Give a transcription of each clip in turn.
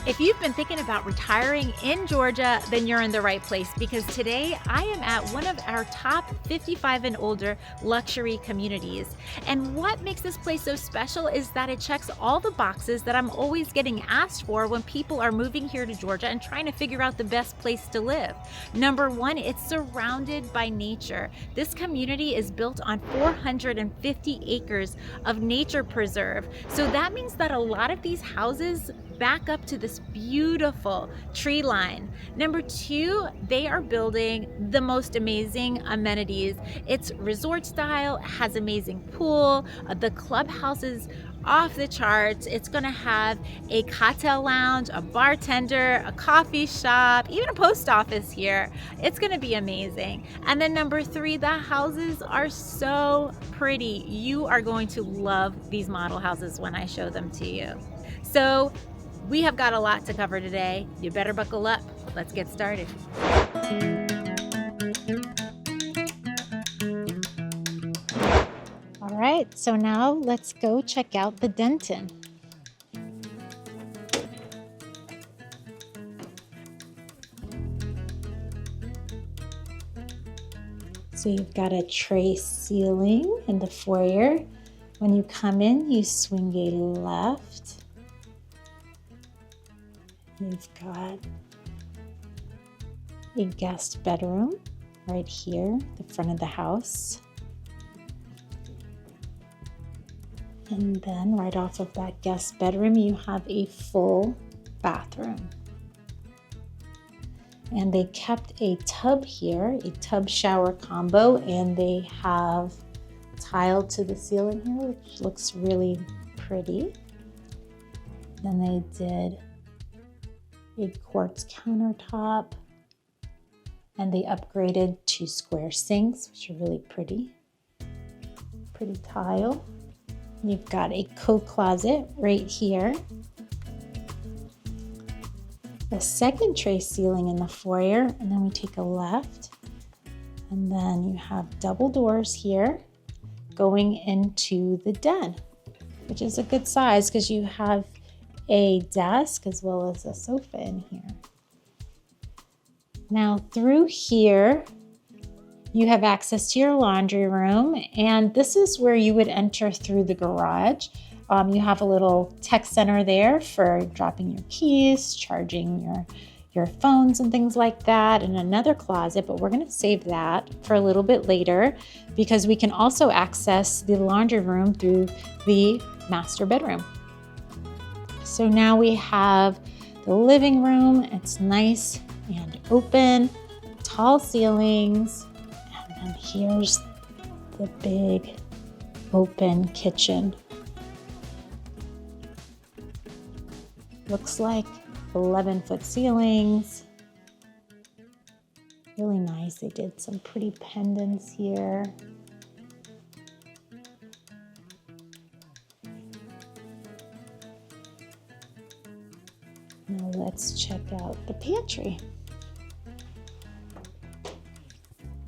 If you've been thinking about retiring in Georgia, then you're in the right place because today I am at one of our top 55 and older luxury communities. And what makes this place so special is that it checks all the boxes that I'm always getting asked for when people are moving here to Georgia and trying to figure out the best place to live. Number one, it's surrounded by nature. This community is built on 450 acres of nature preserve. So that means that a lot of these houses back up to this beautiful tree line. Number two, they are building the most amazing amenities. It's resort style, has amazing pool, the clubhouse is off the charts. It's gonna have a cocktail lounge, a bartender, a coffee shop, even a post office here. It's gonna be amazing. And then number three, the houses are so pretty. You are going to love these model houses when I show them to you. So we have got a lot to cover today. You better buckle up. Let's get started. All right, so now let's go check out the Denton. So you've got a tray ceiling in the foyer. When you come in, you swing a left. You've got a guest bedroom right here, the front of the house. And then right off of that guest bedroom, you have a full bathroom. And they kept a tub here, a tub shower combo, and they have tile to the ceiling here, which looks really pretty. Then they did a quartz countertop, and they upgraded to square sinks, which are really pretty tile. You've got a coat closet right here, a second tray ceiling in the foyer, and then we take a left, and then you have double doors here going into the den, which is a good size because you have a desk as well as a sofa in here. Now through here, you have access to your laundry room, and this is where you would enter through the garage. You have a little tech center there for dropping your keys, charging your phones and things like that, and another closet, but we're gonna save that for a little bit later because we can also access the laundry room through the master bedroom. So now we have the living room. It's nice and open, tall ceilings, and then here's the big open kitchen. Looks like 11-foot ceilings. Really nice. They did some pretty pendants here. Now let's check out the pantry.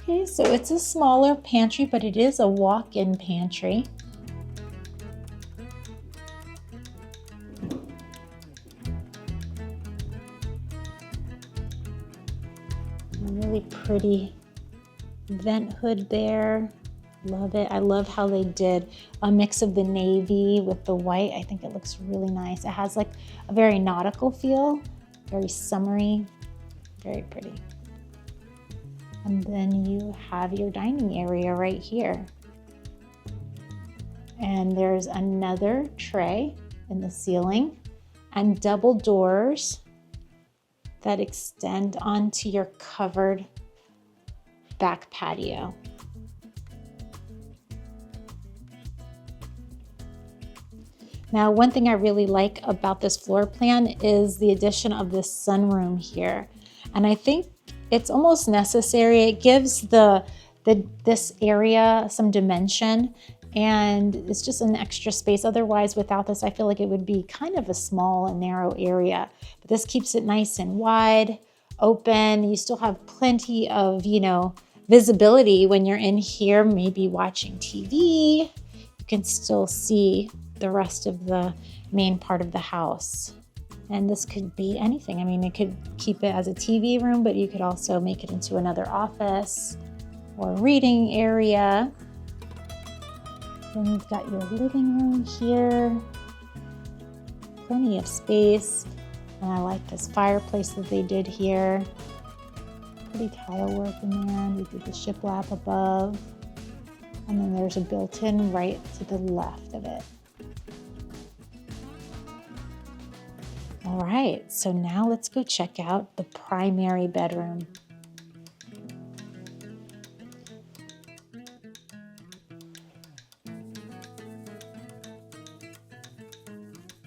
Okay, so it's a smaller pantry, but it is a walk-in pantry. A really pretty vent hood there. Love it. I love how they did a mix of the navy with the white. I think it looks really nice. It has like a very nautical feel, very summery, very pretty. And then you have your dining area right here. And there's another tray in the ceiling and double doors that extend onto your covered back patio. Now, one thing I really like about this floor plan is the addition of this sunroom here. And I think it's almost necessary. It gives this area some dimension, and it's just an extra space. Otherwise, without this, I feel like it would be kind of a small and narrow area. But this keeps it nice and wide, open. You still have plenty of, visibility when you're in here, maybe watching TV. You can still see the rest of the main part of the house. And this could be anything. I mean, it could keep it as a TV room, but you could also make it into another office or reading area. Then you've got your living room here. Plenty of space. And I like this fireplace that they did here. Pretty tile work in there. You did the shiplap above. And then there's a built-in right to the left of it. All right, so now let's go check out the primary bedroom.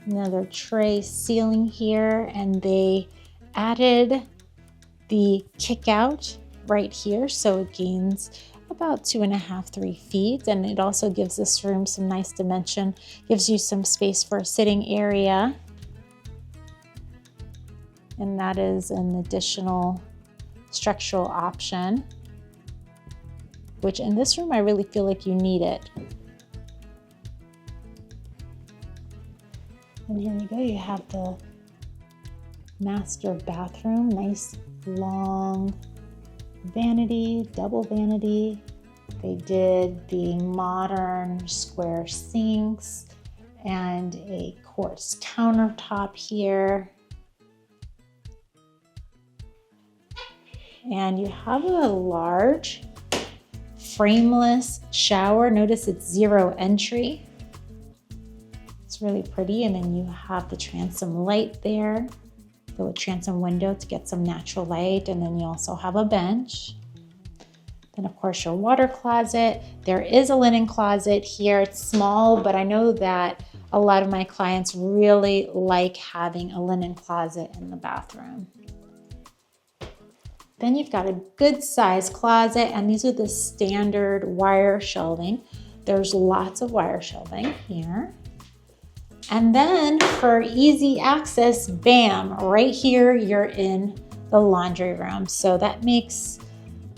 Another tray ceiling here, and they added the kick out right here, so it gains about 2.5, 3 feet, and it also gives this room some nice dimension, gives you some space for a sitting area. And that is an additional structural option, which in this room I really feel like you need it. And here you go, you have the master bathroom, nice long vanity, double vanity. They did the modern square sinks and a quartz countertop here. And you have a large frameless shower. Notice it's zero entry. It's really pretty. And then you have the transom light there, the transom window to get some natural light. And then you also have a bench. Then of course your water closet. There is a linen closet here. It's small, but I know that a lot of my clients really like having a linen closet in the bathroom. Then you've got a good size closet, and these are the standard wire shelving. There's lots of wire shelving here. And then for easy access, bam, right here, you're in the laundry room. So that makes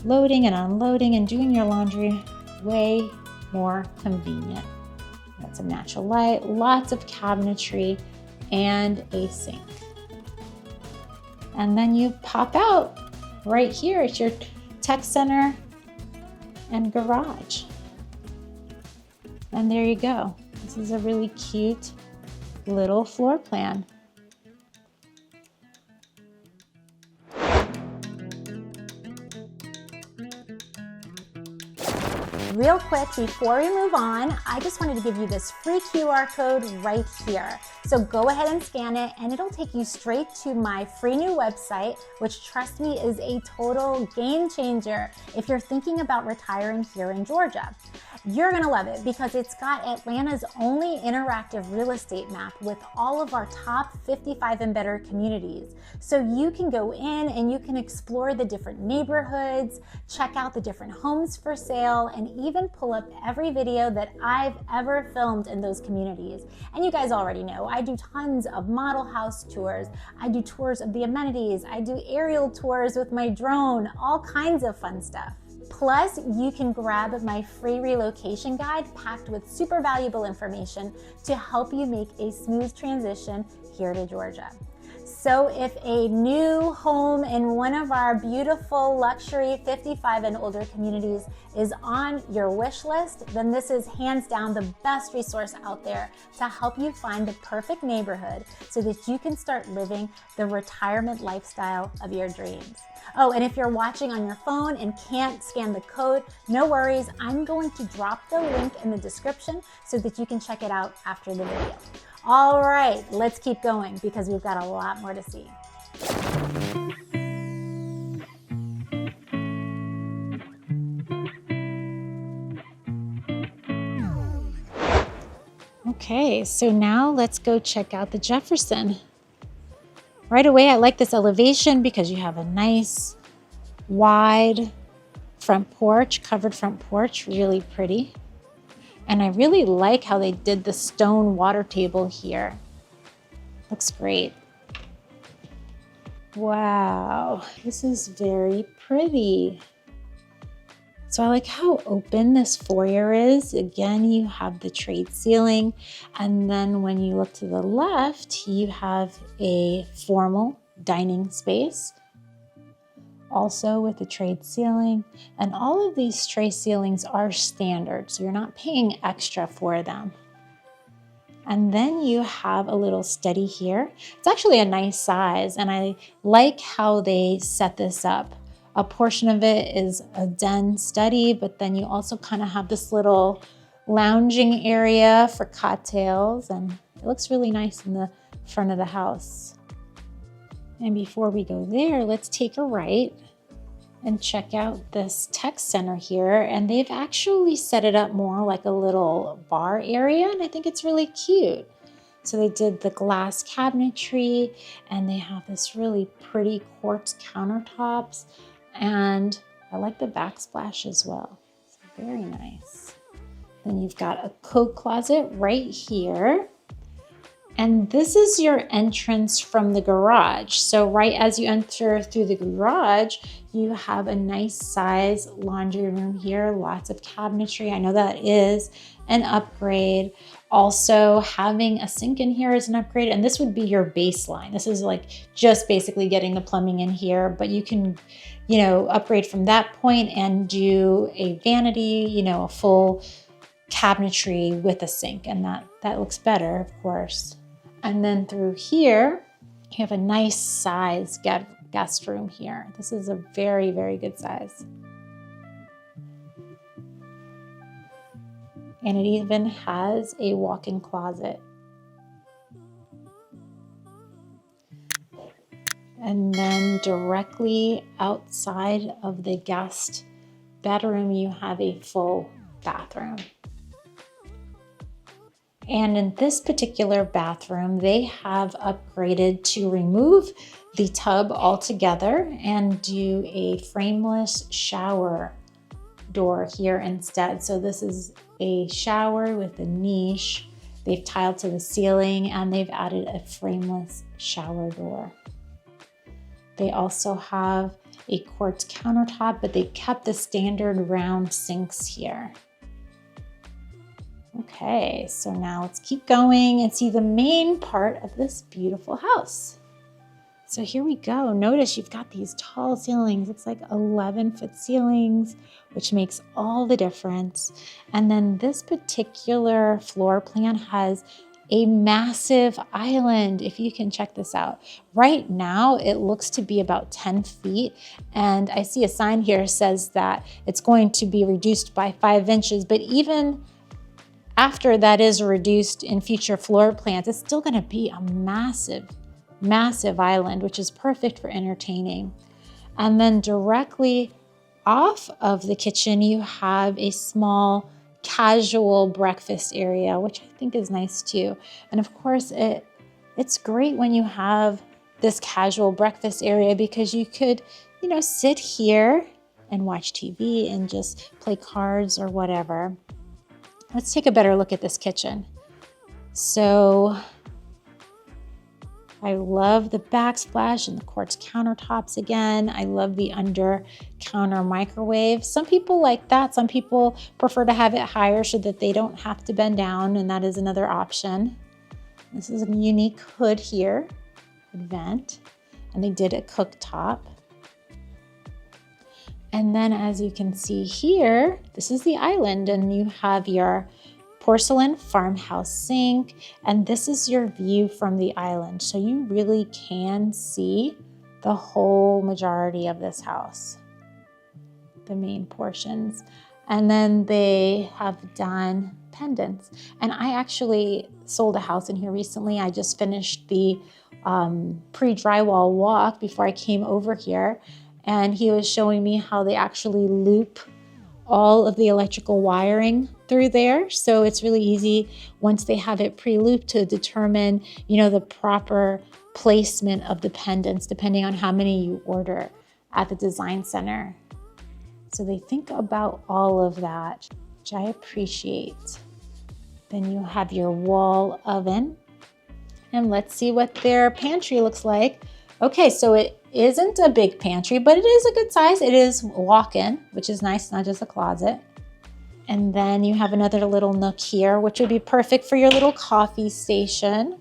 loading and unloading and doing your laundry way more convenient. Got some natural light, lots of cabinetry, and a sink. And then you pop out. Right here, it's your tech center and garage. And there you go. This is a really cute little floor plan. Real quick, before we move on, I just wanted to give you this free QR code right here. So go ahead and scan it, and it'll take you straight to my free new website, which, trust me, is a total game changer if you're thinking about retiring here in Georgia. You're gonna love it because it's got Atlanta's only interactive real estate map with all of our top 55 and better communities. So you can go in and you can explore the different neighborhoods, check out the different homes for sale, and even pull up every video that I've ever filmed in those communities. And you guys already know, I do tons of model house tours. I do tours of the amenities. I do aerial tours with my drone, all kinds of fun stuff. Plus, you can grab my free relocation guide packed with super valuable information to help you make a smooth transition here to Georgia. So if a new home in one of our beautiful luxury 55 and older communities is on your wish list, then this is hands down the best resource out there to help you find the perfect neighborhood so that you can start living the retirement lifestyle of your dreams. Oh, and if you're watching on your phone and can't scan the code, no worries. I'm going to drop the link in the description so that you can check it out after the video. All right, let's keep going because we've got a lot more to see. Okay, so now let's go check out the Jefferson. Right away, I like this elevation because you have a nice, wide front porch, covered front porch, really pretty. And I really like how they did the stone water table here. Looks great. Wow, this is very pretty. So I like how open this foyer is. Again, you have the trade ceiling. And then when you look to the left, you have a formal dining space, also with the trade ceiling. And all of these tray ceilings are standard, so you're not paying extra for them. And then you have a little study here. It's actually a nice size, and I like how they set this up. A portion of it is a den study, but then you also kind of have this little lounging area for cocktails, and it looks really nice in the front of the house. And before we go there, let's take a right and check out this tech center here. And they've actually set it up more like a little bar area, and I think it's really cute. So they did the glass cabinetry, and they have this really pretty quartz countertops, and I like the backsplash as well. It's very nice. Then you've got a coat closet right here. And this is your entrance from the garage. So right as you enter through the garage, you have a nice size laundry room here, lots of cabinetry. I know that is an upgrade. Also, having a sink in here is an upgrade, and this would be your baseline. This is like just basically getting the plumbing in here, but you can, upgrade from that point and do a vanity, a full cabinetry with a sink, and that looks better, of course. And then through here, you have a nice size guest room here. This is a very, very good size. And it even has a walk-in closet. And then directly outside of the guest bedroom, you have a full bathroom. And in this particular bathroom, they have upgraded to remove the tub altogether and do a frameless shower door here instead. So this is a shower with a niche. They've tiled to the ceiling, and they've added a frameless shower door. They also have a quartz countertop, but they kept the standard round sinks here. Okay, so now let's keep going and see the main part of this beautiful house. So here we go. Notice you've got these tall ceilings. It's like 11-foot ceilings, which makes all the difference. And then this particular floor plan has a massive island, if you can check this out. Right now, it looks to be about 10 feet. And I see a sign here says that it's going to be reduced by 5 inches, but even after that is reduced in future floor plans, it's still gonna be a massive, massive island, which is perfect for entertaining. And then directly off of the kitchen, you have a small casual breakfast area, which I think is nice too. And of course, it's great when you have this casual breakfast area because you could, sit here and watch TV and just play cards or whatever. Let's take a better look at this kitchen. So I love the backsplash and the quartz countertops again. I love the under counter microwave. Some people like that. Some people prefer to have it higher so that they don't have to bend down, and that is another option. This is a unique hood here, hood vent, and they did a cooktop. And then as you can see here, this is the island, and you have your porcelain farmhouse sink, and this is your view from the island. So you really can see the whole majority of this house, the main portions. And then they have done pendants. And I actually sold a house in here recently. I just finished the pre-drywall walk before I came over here. And he was showing me how they actually loop all of the electrical wiring through there. So it's really easy once they have it pre-looped to determine, the proper placement of the pendants, depending on how many you order at the design center. So they think about all of that, which I appreciate. Then you have your wall oven. And let's see what their pantry looks like Okay, so it isn't a big pantry, but it is a good size. It is walk-in, which is nice, not just a closet. And then you have another little nook here, which would be perfect for your little coffee station.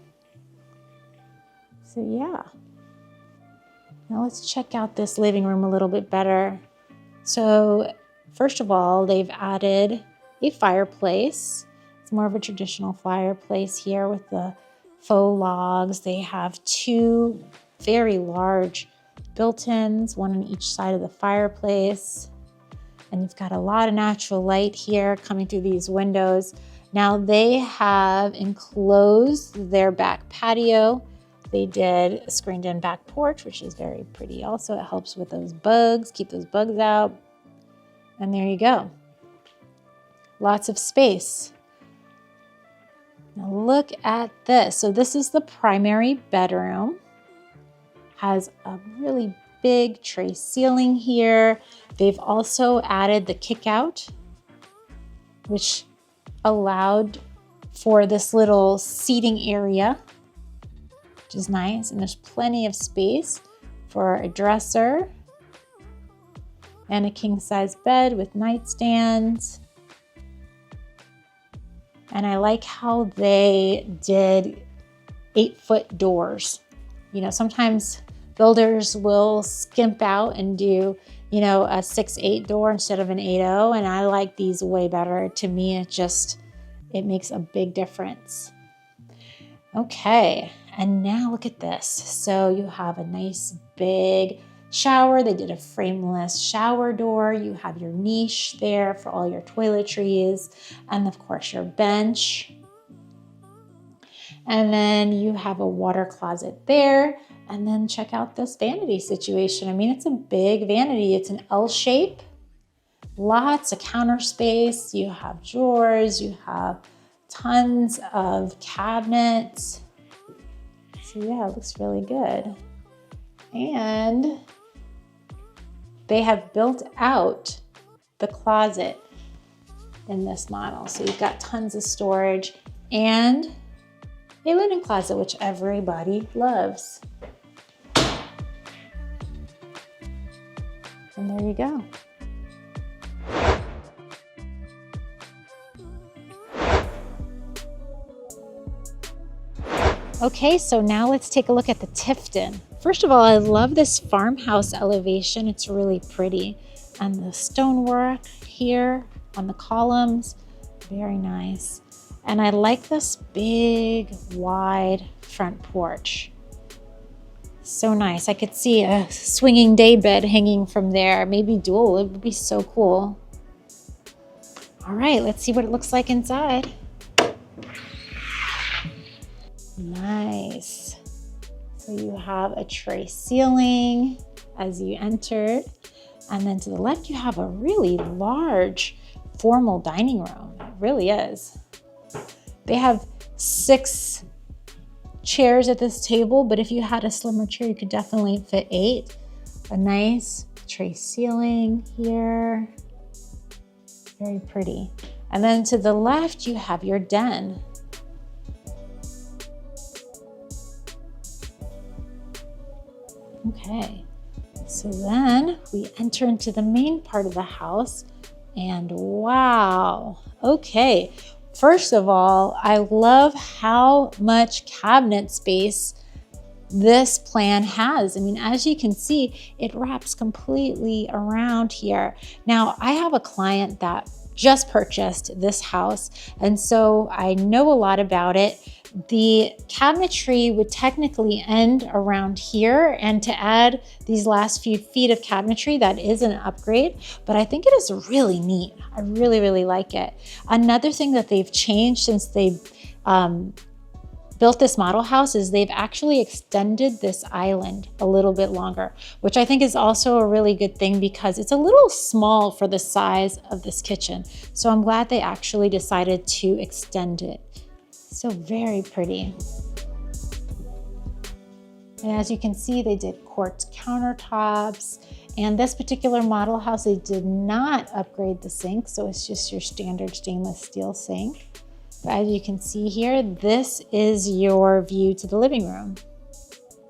So yeah. Now let's check out this living room a little bit better. So first of all, they've added a fireplace. It's more of a traditional fireplace here with the faux logs. They have two very large built-ins, one on each side of the fireplace. And you've got a lot of natural light here coming through these windows. Now they have enclosed their back patio. They did a screened in back porch, which is very pretty also. It helps with those bugs, keep those bugs out. And there you go. Lots of space. Now look at this. So this is the primary bedroom. Has a really big tray ceiling here. They've also added the kickout, which allowed for this little seating area, which is nice. And there's plenty of space for a dresser and a king-size bed with nightstands. And I like how they did 8-foot doors. You know, sometimes builders will skimp out and do, you know, a 6-8 door instead of an 8-0. And I like these way better. To me, it makes a big difference. Okay, and now look at this. So you have a nice big shower. They did a frameless shower door. You have your niche there for all your toiletries, and of course your bench. And then you have a water closet there. And then check out this vanity situation. I mean, it's a big vanity. It's an L shape. Lots of counter space. You have drawers. You have tons of cabinets. So yeah, it looks really good. And they have built out the closet in this model. So you've got tons of storage and a linen closet, which everybody loves. And there you go. Okay, so now let's take a look at the Tifton. First of all, I love this farmhouse elevation. It's really pretty. And the stonework here on the columns, very nice. And I like this big, wide front porch. So nice. I could see a swinging day bed hanging from there. Maybe dual. It would be so cool. All right, let's see what it looks like inside. Nice. So you have a tray ceiling as you entered. And then to the left, you have a really large formal dining room. It really is. They have 6 chairs at this table, but if you had a slimmer chair, you could definitely fit 8. A nice tray ceiling here. Very pretty. And then to the left, you have your den. Okay, so then we enter into the main part of the house and wow, okay. First of all, I love how much cabinet space this plan has. I mean, as you can see, it wraps completely around here. Now, I have a client that just purchased this house, and so I know a lot about it. The cabinetry would technically end around here, and to add these last few feet of cabinetry, that is an upgrade, but I think it is really neat. I really, really like it. Another thing that they've changed since they've built this model house is they've actually extended this island a little bit longer, which I think is also a really good thing because it's a little small for the size of this kitchen. So I'm glad they actually decided to extend it. So very pretty. And as you can see, they did quartz countertops. And this particular model house, they did not upgrade the sink. So it's just your standard stainless steel sink. But as you can see here, this is your view to the living room.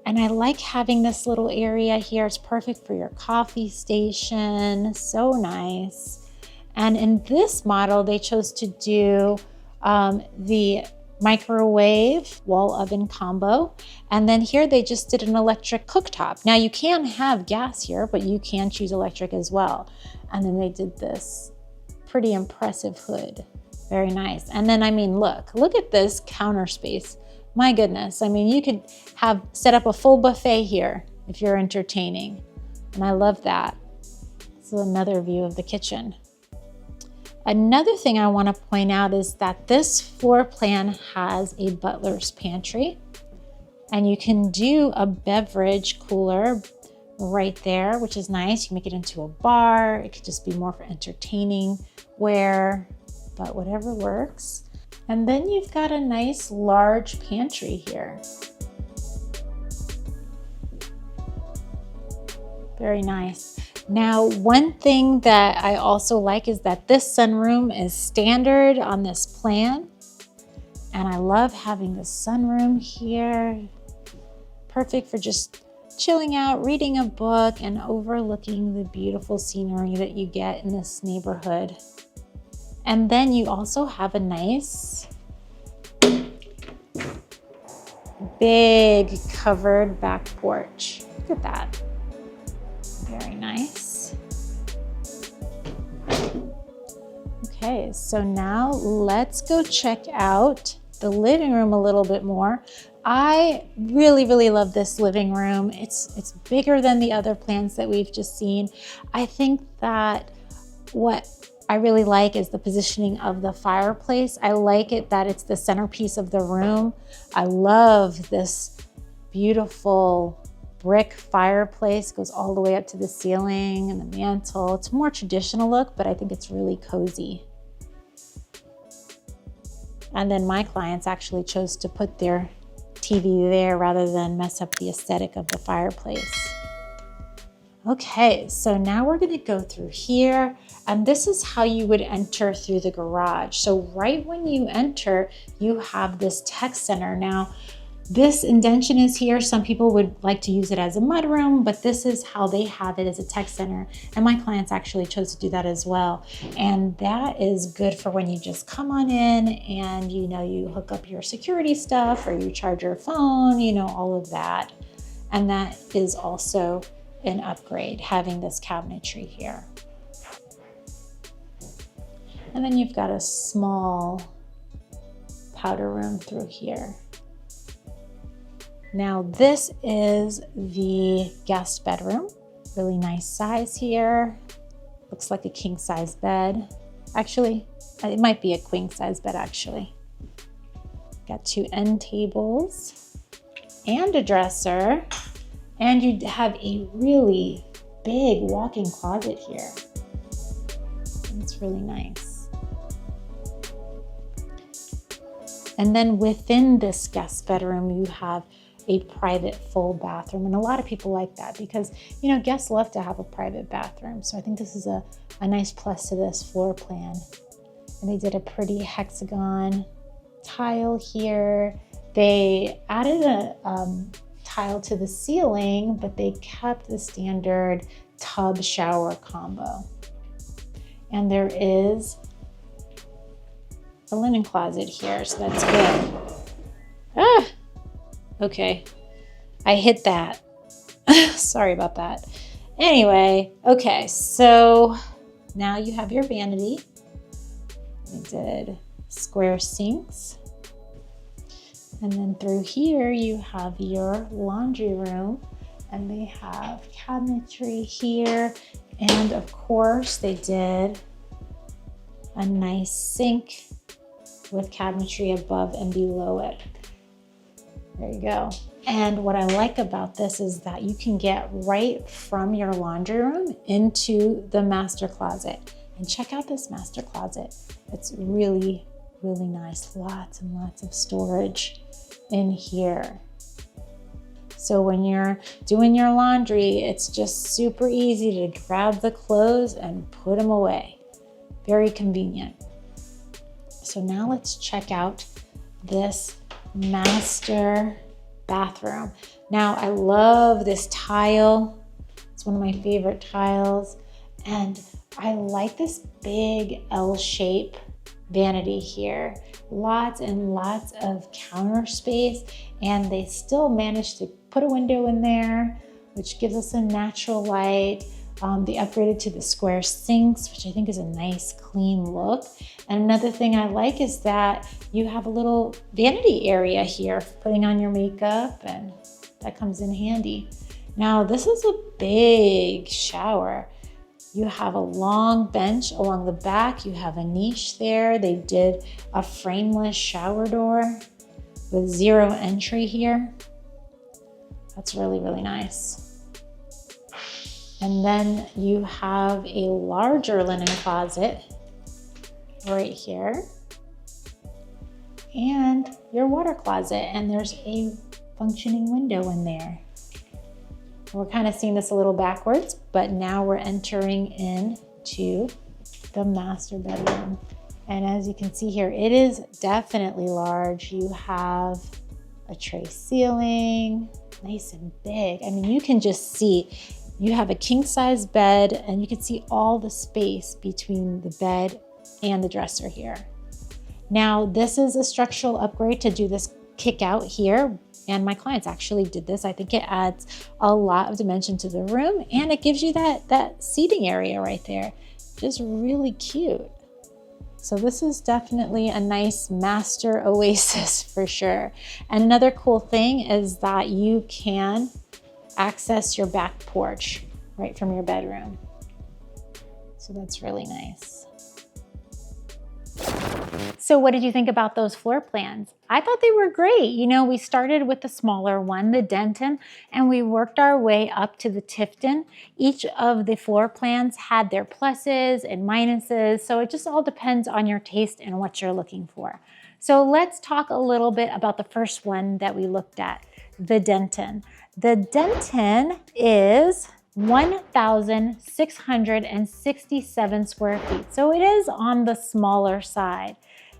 And I like having this little area here. It's perfect for your coffee station. So nice. And in this model, they chose to do the microwave wall oven combo. And then here they just did an electric cooktop. Now you can have gas here, but you can choose electric as well. And then they did this pretty impressive hood. Very nice. And then, I mean, look at this counter space. My goodness. I mean, you could set up a full buffet here if you're entertaining. And I love that. So another view of the kitchen. Another thing I want to point out is that this floor plan has a butler's pantry, and you can do a beverage cooler right there, which is nice. You can make it into a bar. It could just be more for entertaining wear, but whatever works. And then you've got a nice large pantry here. Very nice. Now, one thing that I also like is that this sunroom is standard on this plan. And I love having the sunroom here. Perfect for just chilling out, reading a book, and overlooking the beautiful scenery that you get in this neighborhood. And then you also have a nice big covered back porch. Look at that. Very nice. Okay, so now let's go check out the living room a little bit more. I really, really love this living room. It's bigger than the other plans that we've just seen. I think that what I really like is the positioning of the fireplace. I like it that it's the centerpiece of the room. I love this beautiful brick fireplace, goes all the way up to the ceiling and the mantle. It's a more traditional look, but I think it's really cozy. And then my clients actually chose to put their TV there rather than mess up the aesthetic of the fireplace. Okay, so now we're gonna go through here, and this is how you would enter through the garage. So right when you enter, you have this tech center. Now, this indention is here. Some people would like to use it as a mudroom, but this is how they have it as a tech center. And my clients actually chose to do that as well. And that is good for when you just come on in and you hook up your security stuff or you charge your phone, all of that. And that is also an upgrade, having this cabinetry here. And then you've got a small powder room through here. Now this is the guest bedroom. Really nice size here. Looks like a king size bed. Actually, it might be a queen size bed actually. Got 2 end tables and a dresser. And you have a really big walk-in closet here. It's really nice. And then within this guest bedroom, you have a private full bathroom. And a lot of people like that because, guests love to have a private bathroom. So I think this is a nice plus to this floor plan. And they did a pretty hexagon tile here. They added a tile to the ceiling, but they kept the standard tub shower combo. And there is a linen closet here, so that's good. Okay, I hit that. Sorry about that. Anyway, okay, so now you have your vanity. We did square sinks. And then through here, you have your laundry room, and they have cabinetry here. And of course, they did a nice sink with cabinetry above and below it. There you go. And what I like about this is that you can get right from your laundry room into the master closet. And check out this master closet. It's really, really nice. Lots and lots of storage in here. So when you're doing your laundry, it's just super easy to grab the clothes and put them away. Very convenient. So now let's check out this master bathroom. Now I love this tile. It's one of my favorite tiles. And I like this big L-shape vanity here. Lots and lots of counter space, and they still managed to put a window in there, which gives us a natural light. They upgraded to the square sinks, which I think is a nice clean look. And another thing I like is that you have a little vanity area here for putting on your makeup, and that comes in handy. Now this is a big shower. You have a long bench along the back. You have a niche there. They did a frameless shower door with 0 entry here. That's really, really nice. And then you have a larger linen closet right here and your water closet. And there's a functioning window in there. We're kind of seeing this a little backwards, but now we're entering into the master bedroom. And as you can see here, it is definitely large. You have a tray ceiling, nice and big. I mean, you can just see, you have a king size bed and you can see all the space between the bed and the dresser here. Now, this is a structural upgrade to do this kick out here. And my clients actually did this. I think it adds a lot of dimension to the room, and it gives you that seating area right there. Just really cute. So this is definitely a nice master oasis for sure. And another cool thing is that you can access your back porch right from your bedroom. So that's really nice. So what did you think about those floor plans? I thought they were great. You know, we started with the smaller one, the Denton, and we worked our way up to the Tifton. Each of the floor plans had their pluses and minuses, so it just all depends on your taste and what you're looking for. So let's talk a little bit about the first one that we looked at, the Denton. The Denton is 1,667 square feet. So it is on the smaller side.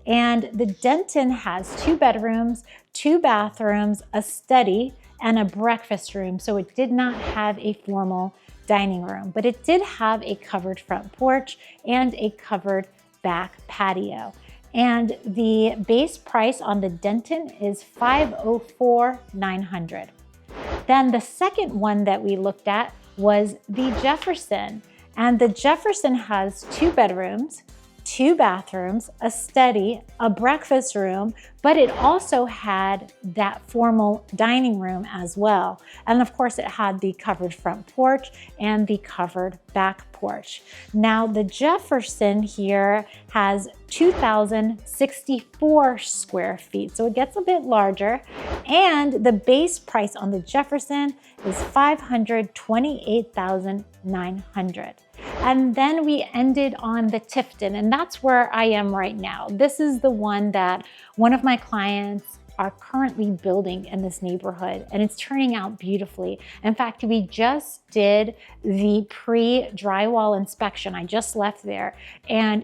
And the Denton has 2 bedrooms, 2 bathrooms, a study, and a breakfast room. So it did not have a formal dining room, but it did have a covered front porch and a covered back patio. And the base price on the Denton is $504,900. Then the second one that we looked at was the Jefferson. And the Jefferson has 2 bedrooms, 2 bathrooms, a study, a breakfast room, but it also had that formal dining room as well. And of course it had the covered front porch and the covered back porch. Now the Jefferson here has 2,064 square feet, so it gets a bit larger. And the base price on the Jefferson is $528,900. And then we ended on the Tifton, and that's where I am right now. This is the one that one of my clients are currently building in this neighborhood, and it's turning out beautifully. In fact, we just did the pre-drywall inspection. I just left there, and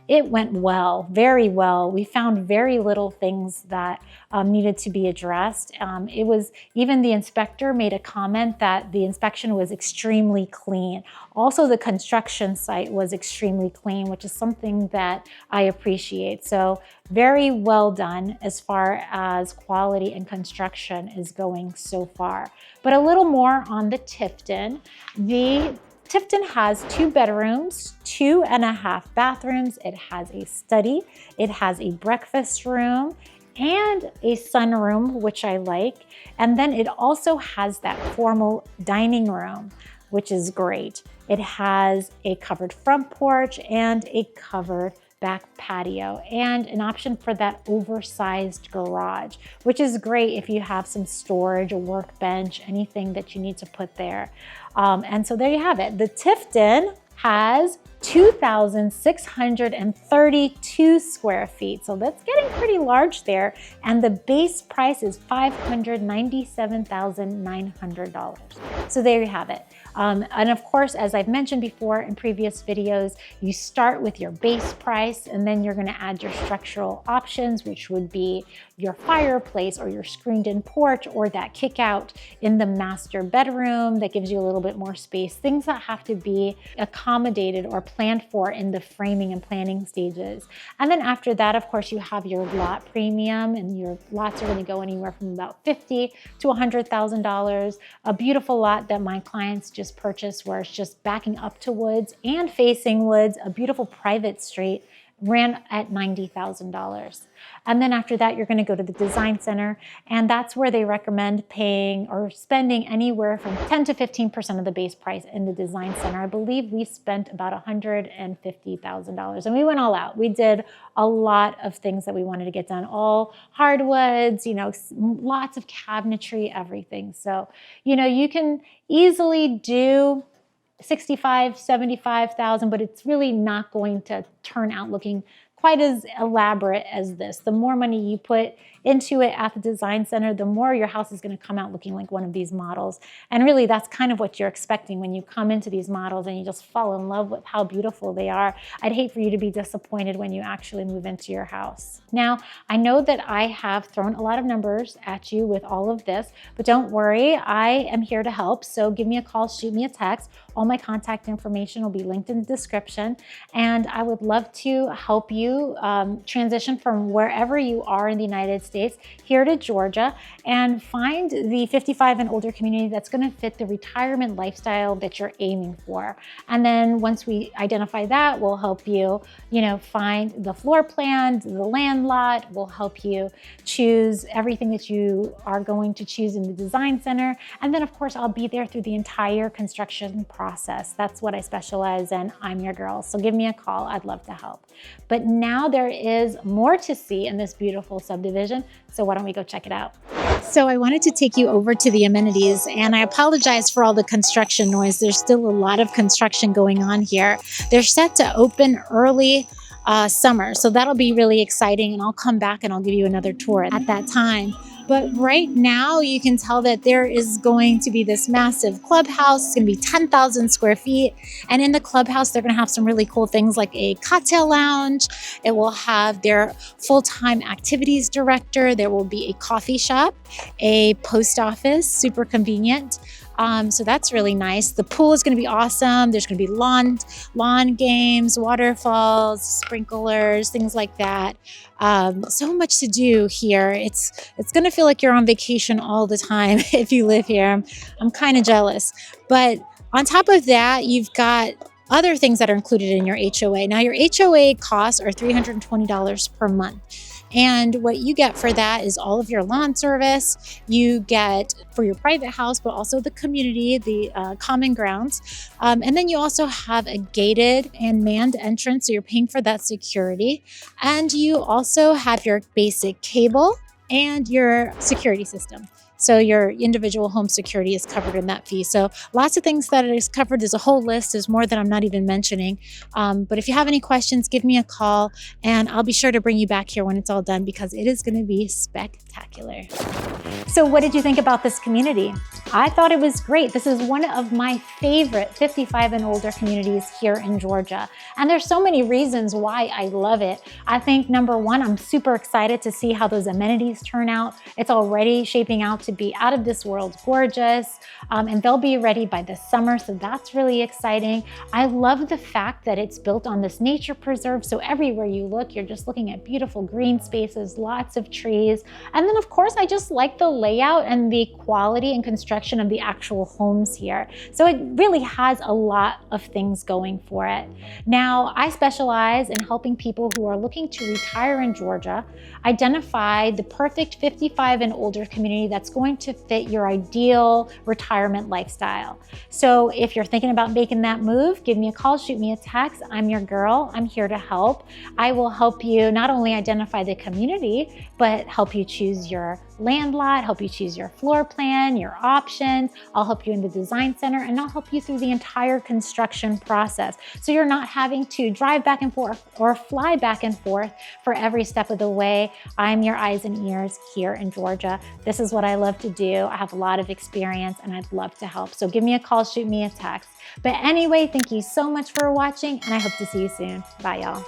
it went well, very well. We found very little things that needed to be addressed. It was, even the inspector made a comment that the inspection was extremely clean. Also, the construction site was extremely clean, which is something that I appreciate. So very well done as far as quality and construction is going so far. But a little more on the Tifton. The Tifton has 2 bedrooms, 2.5 bathrooms. It has a study, it has a breakfast room, and a sunroom, which I like. And then it also has that formal dining room, which is great. It has a covered front porch and a covered back patio, and an option for that oversized garage, which is great if you have some storage, a workbench, anything that you need to put there. And so there you have it. The Tifton has 2,632 square feet. So that's getting pretty large there. And the base price is $597,900. So there you have it. And of course, as I've mentioned before in previous videos, you start with your base price and then you're gonna add your structural options, which would be your fireplace or your screened-in porch or that kick out in the master bedroom that gives you a little bit more space, things that have to be accommodated or planned for in the framing and planning stages. And then after that, of course, you have your lot premium, and your lots are gonna go anywhere from about $50,000 to $100,000. A beautiful lot that my clients just purchased where it's just backing up to woods and facing woods, a beautiful private street, ran at $90,000. And then after that, you're gonna go to the design center, and that's where they recommend paying or spending anywhere from 10 to 15% of the base price in the design center. I believe we spent about $150,000, and we went all out. We did a lot of things that we wanted to get done, all hardwoods, you know, lots of cabinetry, everything. So, you know, you can easily do 65, 75,000, but it's really not going to turn out looking quite as elaborate as this. The more money you put into it at the design center, the more your house is going to come out looking like one of these models. And really, that's kind of what you're expecting when you come into these models and you just fall in love with how beautiful they are. I'd hate for you to be disappointed when you actually move into your house. Now, I know that I have thrown a lot of numbers at you with all of this, but don't worry, I am here to help. So give me a call, shoot me a text. All my contact information will be linked in the description. And I would love to help you transition from wherever you are in the United States here to Georgia and find the 55 and older community that's going to fit the retirement lifestyle that you're aiming for. And then once we identify that, we'll help you, find the floor plan, the land lot. We'll help you choose everything that you are going to choose in the design center. And then of course, I'll be there through the entire construction process. That's what I specialize in. I'm your girl. So give me a call. I'd love to help. But now there is more to see in this beautiful subdivision. So why don't we go check it out? So I wanted to take you over to the amenities, and I apologize for all the construction noise. There's still a lot of construction going on here. They're set to open early summer, so that'll be really exciting, and I'll come back and I'll give you another tour at that time. But right now you can tell that there is going to be this massive clubhouse. It's going to be 10,000 square feet. And in the clubhouse, they're going to have some really cool things like a cocktail lounge. It will have their full-time activities director. There will be a coffee shop, a post office, super convenient. So that's really nice. The pool is going to be awesome. There's going to be lawn games, waterfalls, sprinklers, things like that. So much to do here. It's going to feel like you're on vacation all the time if you live here. I'm kind of jealous. But on top of that, you've got other things that are included in your HOA. Now, your HOA costs are $320 per month. And what you get for that is all of your lawn service. You get for your private house, but also the community, the common grounds. And then you also have a gated and manned entrance, so you're paying for that security. And you also have your basic cable and your security system. So your individual home security is covered in that fee. So lots of things that is covered. There's a whole list. There's more that I'm not even mentioning. But if you have any questions, give me a call and I'll be sure to bring you back here when it's all done because it is going to be spectacular. So what did you think about this community? I thought it was great. This is one of my favorite 55 and older communities here in Georgia. And there's so many reasons why I love it. I think number one, I'm super excited to see how those amenities turn out. It's already shaping out to be out of this world gorgeous, and they'll be ready by this summer. So that's really exciting. I love the fact that it's built on this nature preserve. So everywhere you look, you're just looking at beautiful green spaces, lots of trees. And then of course, I just like the layout and the quality and construction of the actual homes here. So it really has a lot of things going for it. Now, I specialize in helping people who are looking to retire in Georgia identify the perfect 55 and older community that's going to fit your ideal retirement lifestyle. So if you're thinking about making that move, give me a call, shoot me a text. I'm your girl. I'm here to help. I will help you not only identify the community, but help you choose your land lot, help you choose your floor plan, your options. I'll help you in the design center, and I'll help you through the entire construction process. So you're not having to drive back and forth or fly back and forth for every step of the way. I'm your eyes and ears here in Georgia. This is what I love to do. I have a lot of experience and I'd love to help. So give me a call, shoot me a text. But anyway, thank you so much for watching, and I hope to see you soon. Bye, y'all.